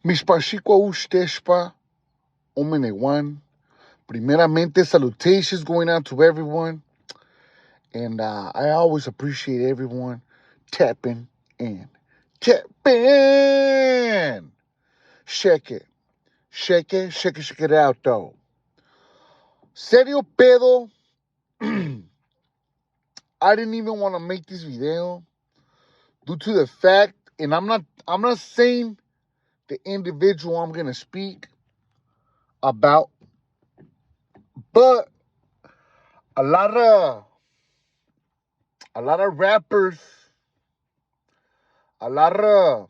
Mishpashikwa Ushteshpa, Omenewan. Primeramente, salutations going out to everyone. And I always appreciate everyone tapping in. Tapping! Check it. Check it out, though. Serio pedo. I didn't even want to make this video due to the fact, and I'm not saying the individual I'm gonna speak about, but a lot of rappers, a lot of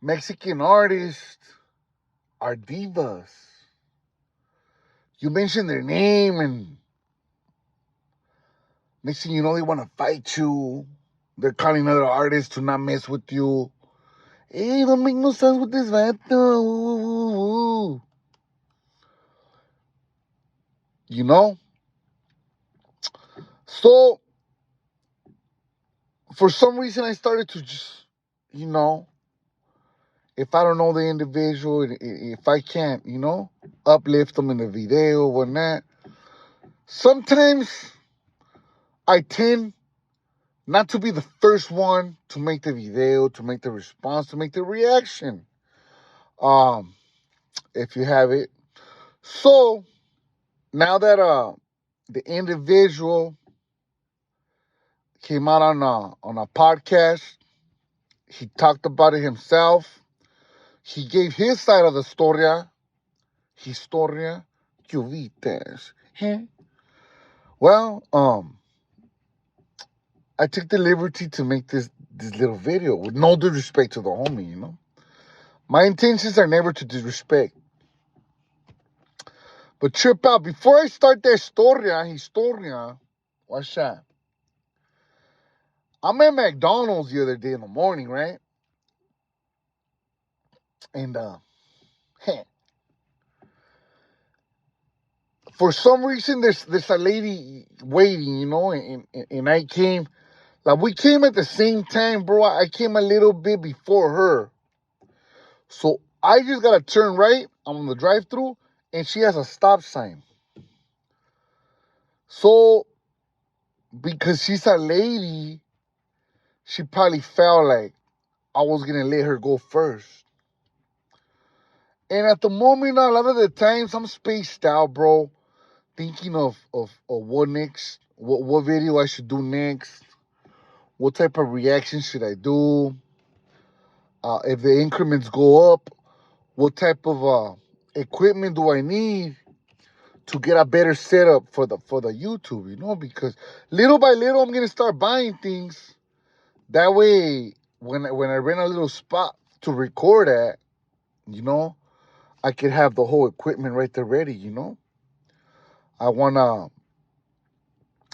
Mexican artists are divas. You mention their name and next thing you know, they want to fight you. They're calling other artists to not mess with you. Hey, don't make no sense with this vato. Ooh. You know? So, for some reason, I started to just, if I don't know the individual, if I can't, uplift them in the video or whatnot, sometimes I tend not to be the first one to make the video, to make the response, to make the reaction. If you have it. So now that the individual came out on a podcast, he talked about it himself. He gave his side of the historia que ubites. Well, I took the liberty to make this little video with no disrespect to the homie, My intentions are never to disrespect. But trip out. Before I start the historia, watch that. I'm at McDonald's the other day in the morning, right? And for some reason there's a lady waiting, and I came, like we came at the same time, bro. I came a little bit before her. So I just gotta turn right. I'm on the drive-thru, and she has a stop sign. So because she's a lady, she probably felt like I was gonna let her go first. And at the moment, a lot of the times I'm spaced out, bro. Thinking of what next, what video I should do next, what type of reaction should I do, if the increments go up, what type of equipment do I need to get a better setup for the YouTube, because little by little I'm gonna start buying things. That way, when I rent a little spot to record at, I could have the whole equipment right there ready. I wanna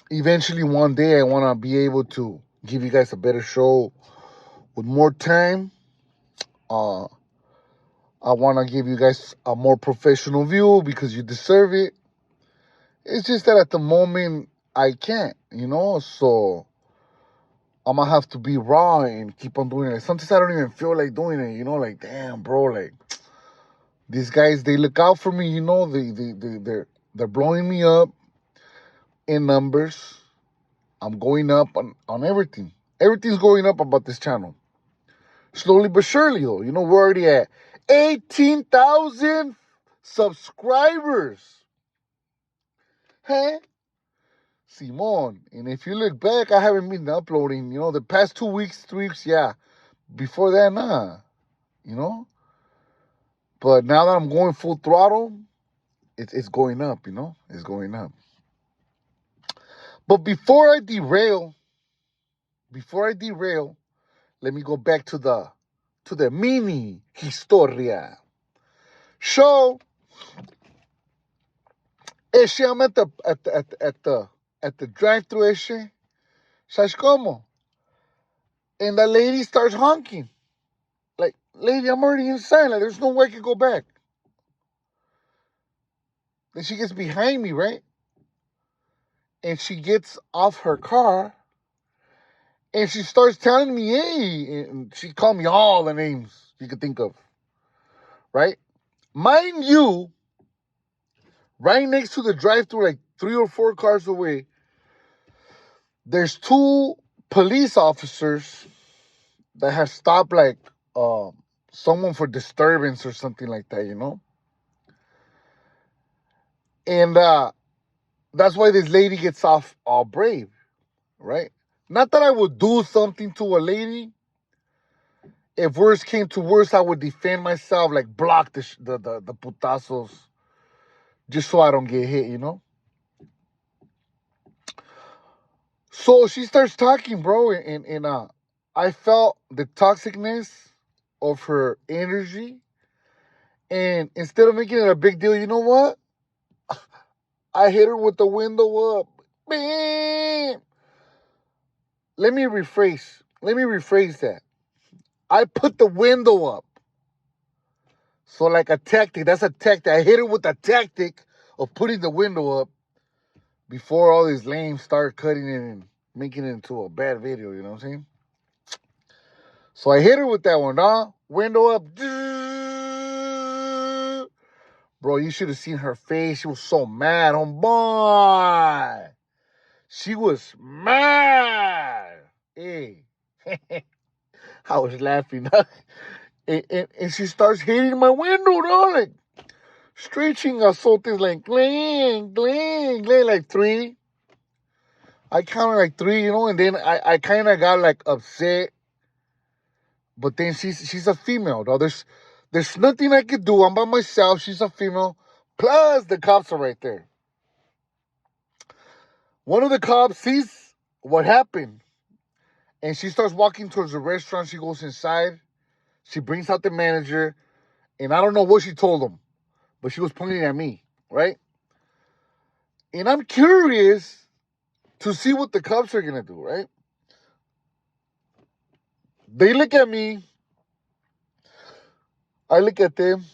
eventually one day I wanna be able to give you guys a better show with more time. I wanna give you guys a more professional view because you deserve it. It's just that at the moment I can't, so I'm gonna have to be raw and keep on doing it. Sometimes I don't even feel like doing it, like damn, bro, like these guys, they look out for me, they're blowing me up in numbers. I'm going up on everything. Everything's going up about this channel. Slowly but surely, though. We're already at 18,000 subscribers. Huh? Simon. And if you look back, I haven't been uploading, the past 2 weeks, 3 weeks, yeah. Before that, nah. But now that I'm going full throttle, it's going up, It's going up. But before I derail, let me go back to the mini historia. So, I'm at the drive-thru, ¿sabes cómo? And the lady starts honking. Like, lady, I'm already inside. Like, there's no way I can go back. Then she gets behind me, right? And she gets off her car. And she starts telling me, hey, and she called me all the names you could think of, right? Mind you, right next to the drive-thru, like 3 or 4 cars away, there's 2 police officers that have stopped like someone for disturbance or something like that, you know? And that's why this lady gets off all brave, right? Not that I would do something to a lady. If worse came to worse, I would defend myself, like block the putazos, just so I don't get hit, you know? So she starts talking, bro, and I felt the toxicness of her energy. And instead of making it a big deal, you know what? I hit her with the window up. Bam! Let me rephrase that. I put the window up. So like a tactic, that's a tactic. I hit her with a tactic of putting the window up before all these lames start cutting it and making it into a bad video, you know what I'm saying? So I hit her with that one, window up. Bro, you should have seen her face. She was so mad, homeboy. She was mad. Hey. I was laughing. and she starts hitting my window, like stretching azotes like gling, gling, gling, like 3. I counted like 3, you know, and then I kind of got like upset. But then she's a female, though. There's nothing I could do. I'm by myself. She's a female. Plus, the cops are right there. One of the cops sees what happened. And she starts walking towards the restaurant. She goes inside. She brings out the manager. And I don't know what she told him. But she was pointing at me, right? And I'm curious to see what the cops are going to do, right? They look at me. I look at them.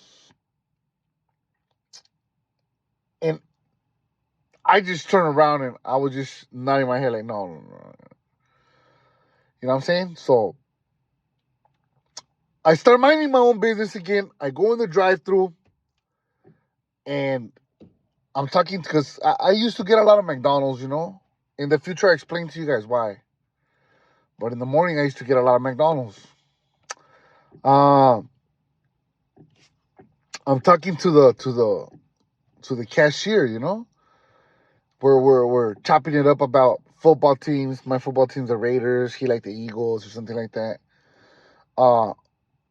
And I just turn around and I was just nodding my head like, no, no, no. You know what I'm saying? So I start minding my own business again. I go in the drive-thru and I'm talking because I used to get a lot of McDonald's, you know? In the future, I explain to you guys why. But in the morning, I used to get a lot of McDonald's. I'm talking to the cashier, you know? We're chopping it up about football teams. My football team's the Raiders. He like the Eagles or something like that.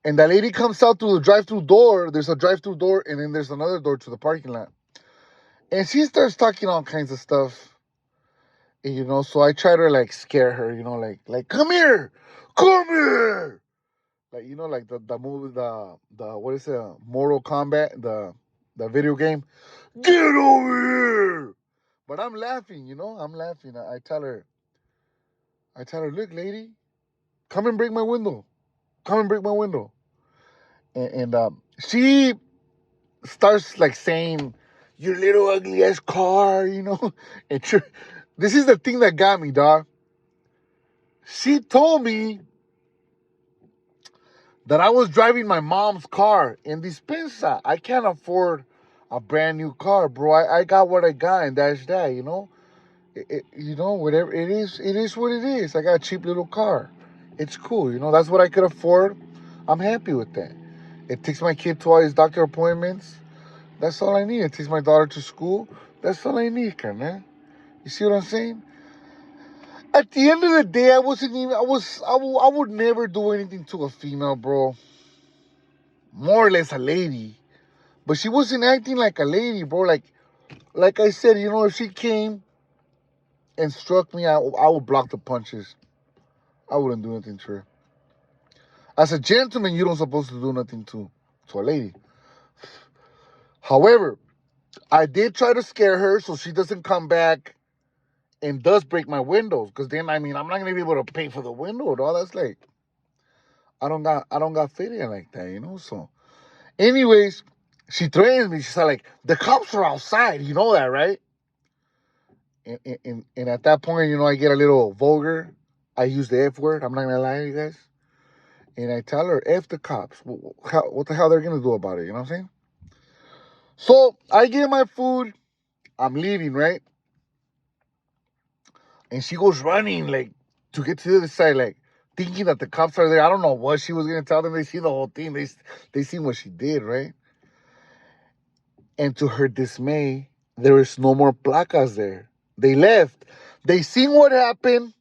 And that lady comes out through the drive-thru door. There's a drive-thru door, and then there's another door to the parking lot. And she starts talking all kinds of stuff. And, you know, so I try to, like, scare her, you know, like, come here! Come here! Like, you know, like the movie, the what is it, Mortal Kombat, the video game. Get over here! But I'm laughing, you know, I'm laughing. I tell her, look, lady, come and break my window. Come and break my window. And she starts like saying, your little ugly ass car, you know. And this is the thing that got me, dog. She told me that I was driving my mom's car in Dispensa. I can't afford a brand new car, bro. I got what I got, and that's that, you know. You know, whatever it is what it is. I got a cheap little car. It's cool, you know. That's what I could afford. I'm happy with that. It takes my kid to all his doctor appointments. That's all I need. It takes my daughter to school. That's all I need, man. You see what I'm saying? At the end of the day, I would never do anything to a female, bro. More or less a lady. But she wasn't acting like a lady, bro. Like I said, you know, if she came and struck me, I would block the punches. I wouldn't do anything to her. As a gentleman, you don't supposed to do nothing to a lady. However, I did try to scare her so she doesn't come back and does break my windows. Because then, I mean, I'm not going to be able to pay for the window, dog. That's like, I don't got fit in like that, you know? So, anyways, she threatens me. She's like, the cops are outside. You know that, right? And at that point, you know, I get a little vulgar. I use the F word. I'm not gonna lie to you guys. And I tell her, F the cops. What the hell they're gonna do about it? You know what I'm saying? So I get my food. I'm leaving, right? And she goes running, like, to get to the other side, like, thinking that the cops are there. I don't know what she was gonna tell them. They see the whole thing. They seen what she did, right? And to her dismay, there is no more placas there. They left. They seen what happened.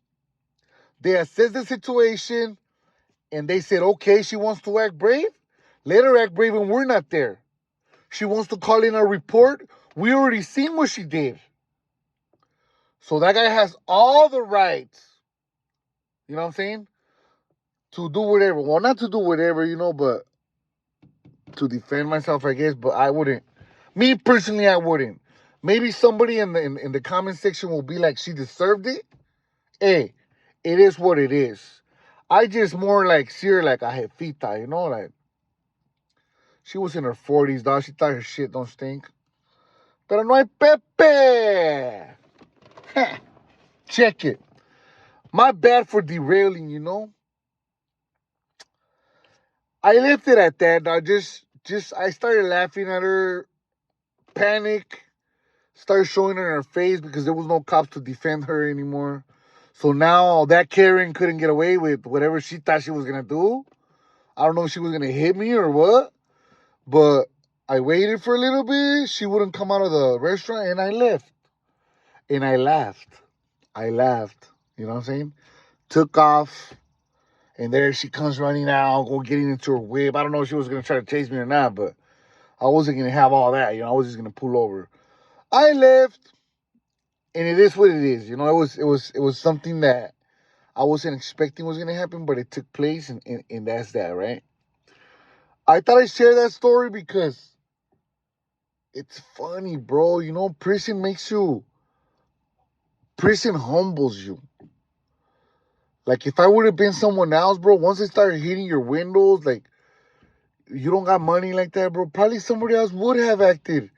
They assessed the situation. And they said, okay, she wants to act brave. Let her act brave and we're not there. She wants to call in a report. We already seen what she did. So that guy has all the rights, you know what I'm saying, to do whatever. Well, not to do whatever, but to defend myself, I guess. But I wouldn't. Me personally, I wouldn't. Maybe somebody in the comment section will be like, she deserved it. Hey, it is what it is. I just more like see her like a jefita, like she was in her 40s, dog. She thought her shit don't stink. Pero no hay Pepe. Check it. My bad for derailing, I left it at that, dog. I started laughing at her, panic, started showing her in her face because there was no cops to defend her anymore. So now that Karen couldn't get away with whatever she thought she was going to do. I don't know if she was going to hit me or what, but I waited for a little bit. She wouldn't come out of the restaurant, and I left. And I laughed. You know what I'm saying? Took off. And there she comes running out, getting into her whip. I don't know if she was going to try to chase me or not, but I wasn't going to have all that. I was just going to pull over. I left, and it is what it is. It was something that I wasn't expecting was going to happen, but it took place, and that's that, right? I thought I'd share that story because it's funny, bro. Prison humbles you. Like, if I would have been someone else, bro, once they started hitting your windows, like, you don't got money like that, bro, probably somebody else would have acted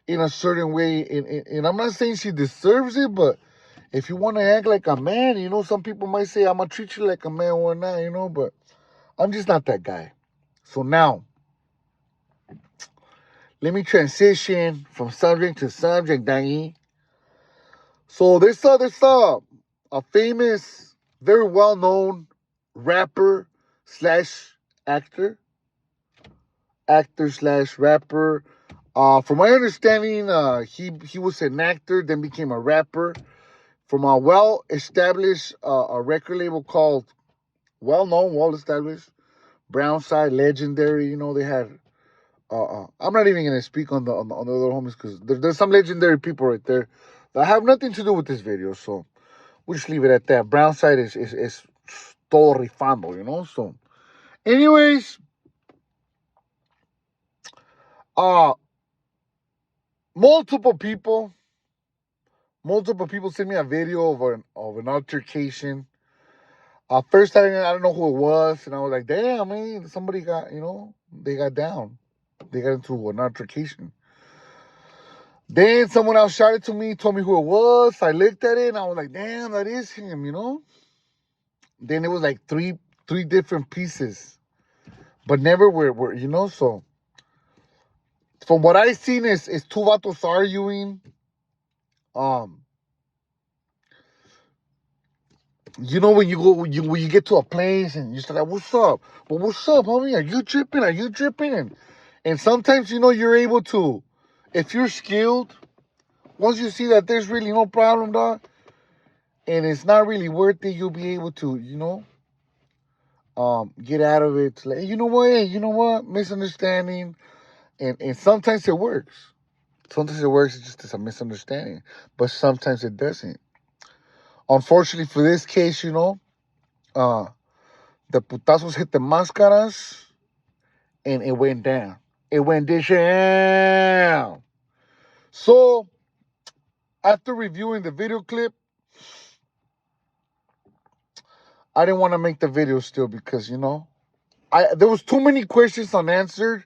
in a certain way. And I'm not saying she deserves it, but if you want to act like a man, some people might say, I'm going to treat you like a man or not, but I'm just not that guy. So now, let me transition from subject to subject, Danny. So there's a famous, very well-known rapper slash actor slash rapper. From my understanding, he was an actor, then became a rapper from a well-established a record label called, well-known, well-established, Brownside, legendary. They had. I'm not even gonna speak on the other homies because there's some legendary people right there that have nothing to do with this video. So we'll just leave it at that. Brownside is todo rifando, So, anyways, multiple people sent me a video of an altercation. First I don't know who it was, and I was like, damn, man, somebody got, they got down. They got into an altercation. Then someone else shouted to me, told me who it was. I looked at it, and I was like, damn, that is him, Then it was like three different pieces, but never were so. From what I seen is two vatos arguing. When you get to a place and you start like, what's up? Well, what's up, homie? Are you tripping? And sometimes, you're able to, if you're skilled, once you see that there's really no problem, dog, and it's not really worth it, you'll be able to, get out of it. Like, you know what? Misunderstanding. And sometimes it works. It's just a misunderstanding. But sometimes it doesn't. Unfortunately for this case, the putazos hit the máscaras, and it went down. It went down. So, after reviewing the video clip, I didn't want to make the video still because, there was too many questions unanswered,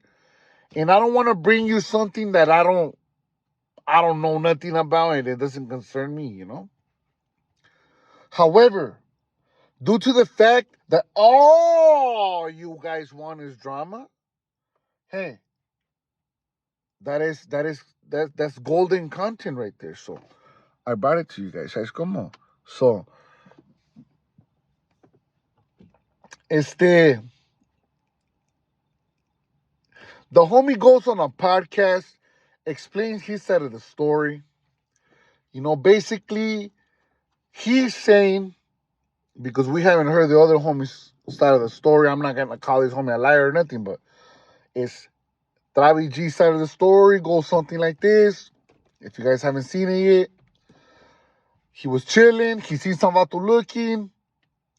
and I don't want to bring you something that I don't know nothing about and it doesn't concern me, However, due to the fact that all you guys want is drama, hey, that's golden content right there. So I brought it to you guys. ¿Sabes cómo? So, the homie goes on a podcast, explains his side of the story. Basically, he's saying, because we haven't heard the other homie's side of the story, I'm not going to call this homie a liar or nothing, but it's Travee G's side of the story goes something like this. If you guys haven't seen it yet, he was chilling. He seen some vato looking.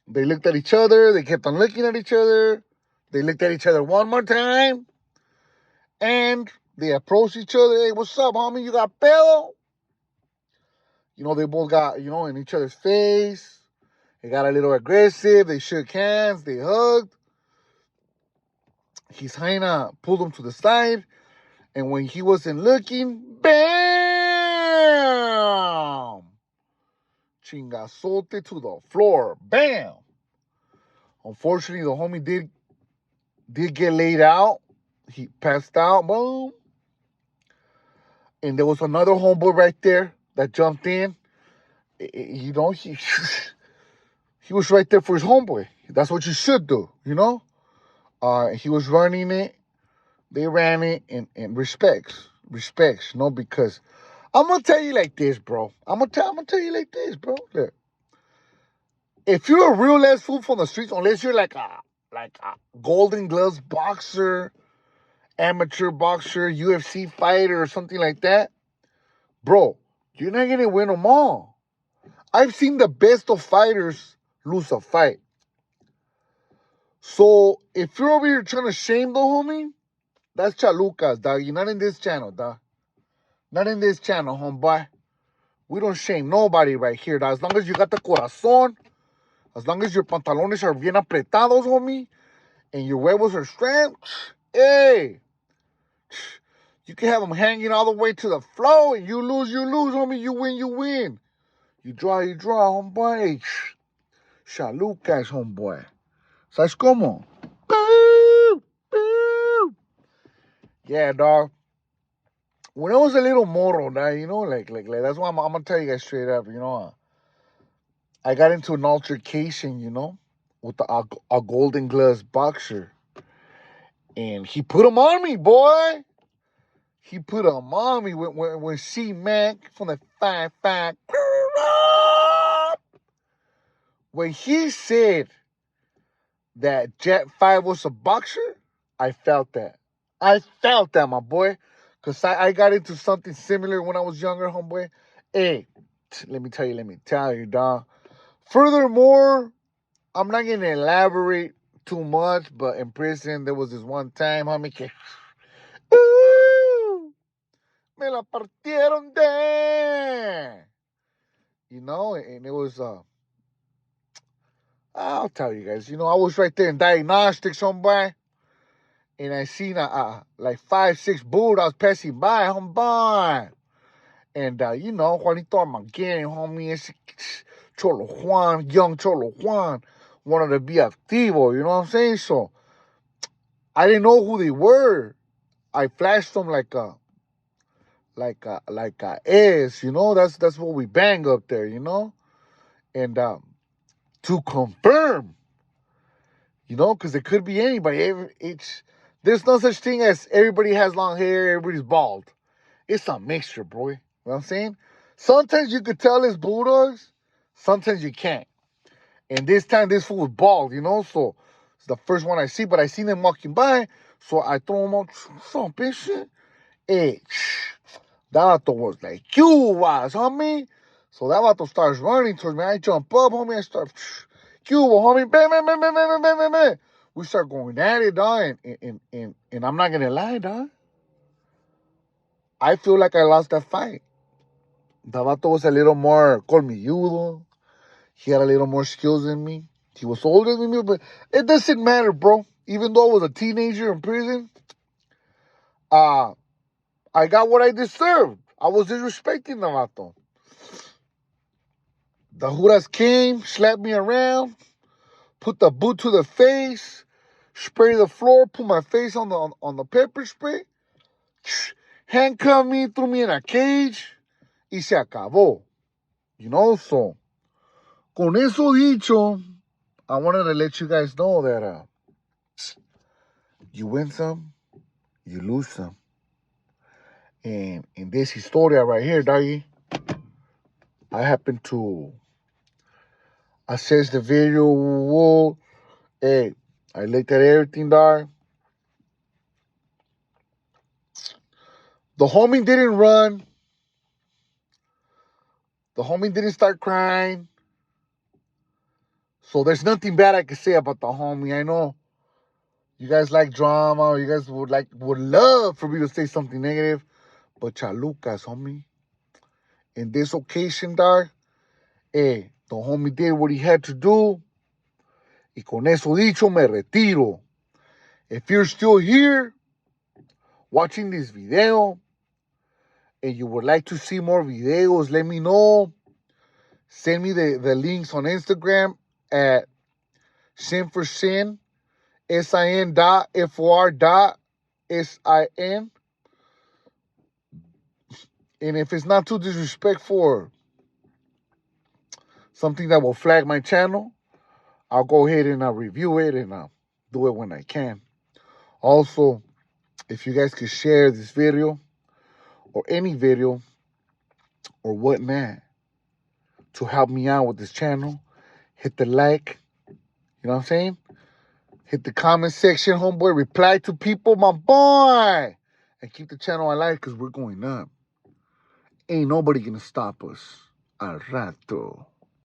They looked at each other. They kept on looking at each other. They looked at each other one more time. And they approached each other. Hey, what's up, homie? You got pedo? They both got, in each other's face. They got a little aggressive. They shook hands. They hugged. His hyena pulled him to the side. And when he wasn't looking, bam! Chingazote to the floor. Bam! Unfortunately, the homie did get laid out. He passed out. Boom. And there was another homeboy right there that jumped in. He was right there for his homeboy. That's what you should do, He was running it. They ran it in respects, because I'm gonna tell you like this, bro. I'm gonna tell you like this, bro. Look, if you're a real ass fool from the streets, unless you're like a Golden Gloves boxer, amateur boxer, UFC fighter, or something like that, bro, you're not gonna win them all. I've seen the best of fighters lose a fight. So if you're over here trying to shame the homie, that's chalucas, dog. You're not in this channel, dog. Not in this channel, homeboy. We don't shame nobody right here, dog. As long as you got the corazón, as long as your pantalones are bien apretados, homie, and your huevos are straight, hey, you can have them hanging all the way to the floor, and you lose, homie. You win, You draw, homeboy. Chalucas, homeboy. ¿Sabes cómo? Boo! Boo! Yeah, dog. When I was a little morro, dog, like that's why I'm gonna tell you guys straight up, I got into an altercation, with a Golden Gloves boxer. And he put him on me, boy. He put him on me when C-Mac from the 5-5. When he said that Jet 5 was a boxer, I felt that. My boy. Because I got into something similar when I was younger, homeboy. Hey, let me tell you, dog. Furthermore, I'm not going to elaborate too much, but in prison, there was this one time, homie, que... Me la partieron de... and it was... I'll tell you guys, I was right there in diagnostics, homeboy. And I seen like 5-6 Bulldogs passing by, homeboy. And, Juanito Armageddon, homie, ese Cholo Juan, young Cholo Juan, wanted to be activo, you know what I'm saying? So, I didn't know who they were. I flashed them like a ass, that's what we bang up there, And, to confirm, because it could be anybody. There's no such thing as everybody has long hair, everybody's bald. It's a mixture, bro. You know what I'm saying? Sometimes you could tell it's Bulldogs. Sometimes you can't. And this time, this fool was bald, So it's the first one I see. But I seen him walking by. So I throw him out. Some bitch shit. Hey, that vato was like, Cuba, homie. So that vato starts running towards me. I jump up, homie. I start, Cuba, homie. Bam, bam, bam, bam, bam, bam, bam, bam. We start going at it, dog. And I'm not going to lie, dog. I feel like I lost that fight. The vato was a little more colmilludo. He had a little more skills than me. He was older than me, but it doesn't matter, bro. Even though I was a teenager in prison, I got what I deserved. I was disrespecting the vato. The Juras came, slapped me around. put the boot to the face, spray the floor, put my face on the pepper spray, handcuff me, threw me in a cage, y se acabó. You know, so, con eso dicho, I wanted to let you guys know that you win some, you lose some. And in this historia right here, doggy, I happen to assess the video. Whoa, hey, I looked at everything, dog. The homie didn't run. The homie didn't start crying. So there's nothing bad I can say about the homie. I know you guys like drama, or you guys would love for me to say something negative. But chalucas, homie. In this occasion, dog, the homie did what he had to do. Y con eso dicho, me retiro. If you're still here watching this video and you would like to see more videos, let me know. Send me the links on Instagram at Sin for Sin, sin.for.sin. And if it's not too disrespectful or something that will flag my channel, I'll go ahead and review it and do it when I can. Also, if you guys could share this video or any video or whatnot to help me out with this channel, hit the like, you know what I'm saying? Hit the comment section, homeboy. Reply to people, my boy. And keep the channel alive because we're going up. Ain't nobody gonna stop us. Al rato.